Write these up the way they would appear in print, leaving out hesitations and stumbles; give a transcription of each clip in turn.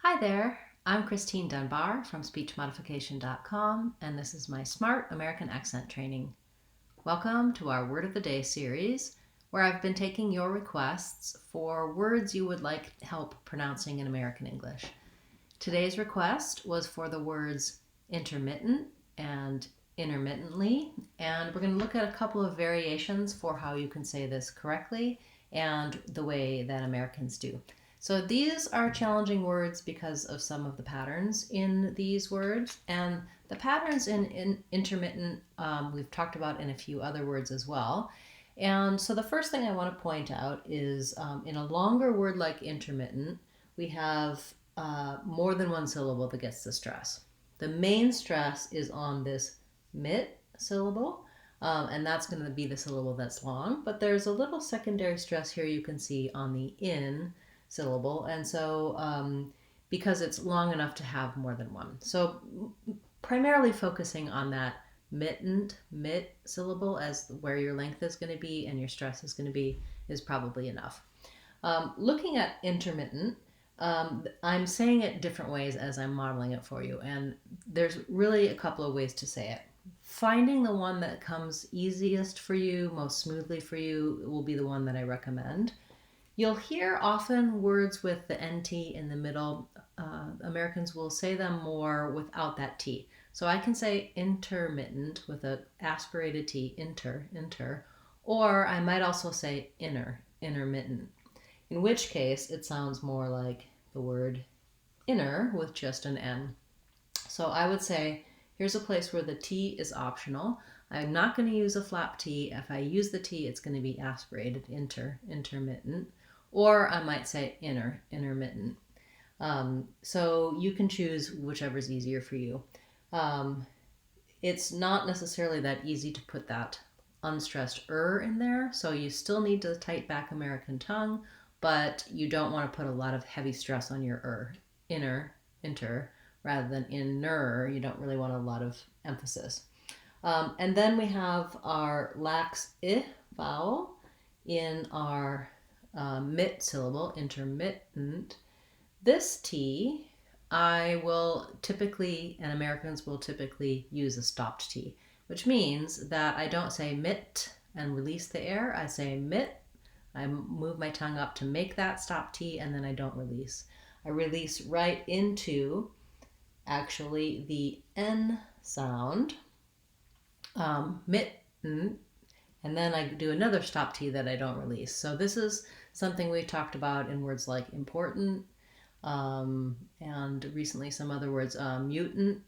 Hi there, I'm Christine Dunbar from speechmodification.com, and this is my Smart American Accent Training. Welcome to our Word of the Day series, where I've been taking your requests for words you would like help pronouncing in American English. Today's request was for the words intermittent and intermittently, and we're going to look at a couple of variations for how you can say this correctly and the way that Americans do. So these are challenging words because of some of the patterns in these words, and the patterns in intermittent we've talked about in a few other words as well. And so the first thing I want to point out is in a longer word like intermittent, we have more than one syllable that gets the stress. The main stress is on this mit syllable, and that's going to be the syllable that's long, but there's a little secondary stress here you can see on the in syllable, and so because it's long enough to have more than one. So primarily focusing on that mit syllable as where your length is going to be and your stress is going to be is probably enough. Looking at intermittent, I'm saying it different ways as I'm modeling it for you, and there's really a couple of ways to say it. Finding the one that comes easiest for you, most smoothly for you, will be the one that I recommend. You'll hear often words with the NT in the middle. Americans will say them more without that T. So I can say intermittent with an aspirated T, inter, or I might also say intermittent, in which case it sounds more like the word inner with just an N. So I would say, here's a place where the T is optional. I'm not going to use a flap T. If I use the T, it's going to be aspirated, intermittent. Or I might say intermittent. So you can choose whichever's easier for you. It's not necessarily that easy to put that unstressed in there, so you still need to tight back American tongue, but you don't want to put a lot of heavy stress on your inter, rather than inner. You don't really want a lot of emphasis. And then we have our lax I vowel in our mit syllable, intermittent. This T, I will typically, and Americans will typically use a stopped T, which means that I don't say mit and release the air. I say mit, I move my tongue up to make that stop T, and then I don't release. I release right into actually the N sound, mitten, and then I do another stop T that I don't release. So this is something we talked about in words like important, and recently some other words, mutant,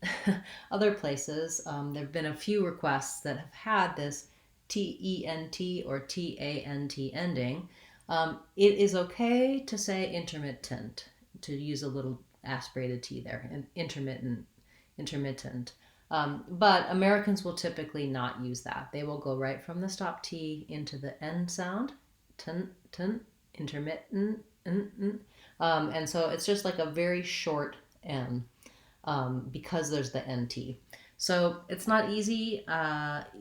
other places. There have been a few requests that have had this T-E-N-T or T-A-N-T ending. It is okay to say intermittent, to use a little aspirated T there, and intermittent. But Americans will typically not use that. They will go right from the stop T into the N sound, intermittent, and so it's just like a very short N because there's the NT. So it's not easy.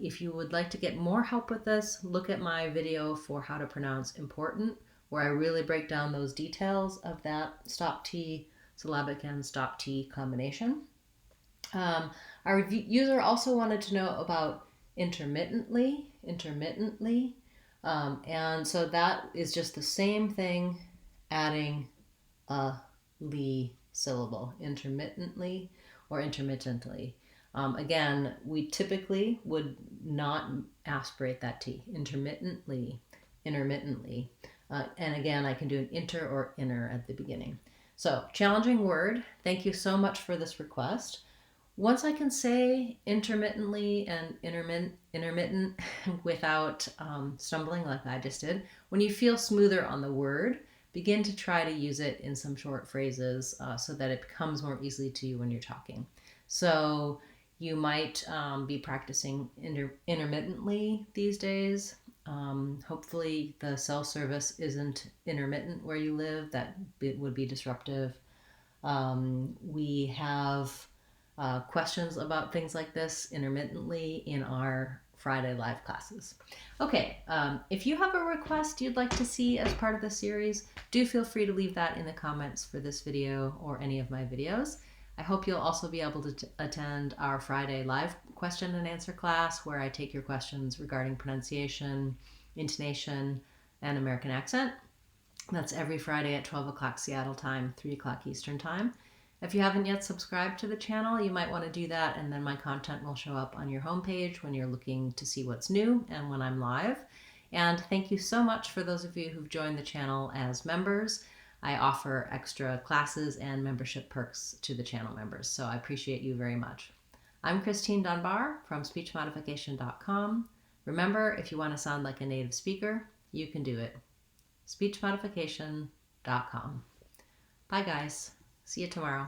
If you would like to get more help with this, look at my video for how to pronounce important, where I really break down those details of that stop T, syllabic N, stop T combination. Our user also wanted to know about intermittently, and so that is just the same thing, adding a li syllable, intermittently or intermittently. Again, we typically would not aspirate that T, intermittently. And again, I can do an inter or inner at the beginning. So, challenging word. Thank you so much for this request. Once I can say intermittently and intermittent without stumbling like I just did, when you feel smoother on the word, begin to try to use it in some short phrases so that it comes more easily to you when you're talking. So you might be practicing intermittently these days. Hopefully the cell service isn't intermittent where you live. That would be disruptive. We have questions about things like this intermittently in our Friday live classes. Okay, if you have a request you'd like to see as part of the series, do feel free to leave that in the comments for this video or any of my videos. I hope you'll also be able to attend our Friday live question and answer class where I take your questions regarding pronunciation, intonation, and American accent. That's every Friday at 12 o'clock Seattle time, 3 o'clock Eastern time. If you haven't yet subscribed to the channel, you might want to do that, and then my content will show up on your homepage when you're looking to see what's new and when I'm live. And thank you so much for those of you who've joined the channel as members. I offer extra classes and membership perks to the channel members, so I appreciate you very much. I'm Christine Dunbar from SpeechModification.com. Remember, if you want to sound like a native speaker, you can do it. SpeechModification.com. Bye guys. See you tomorrow.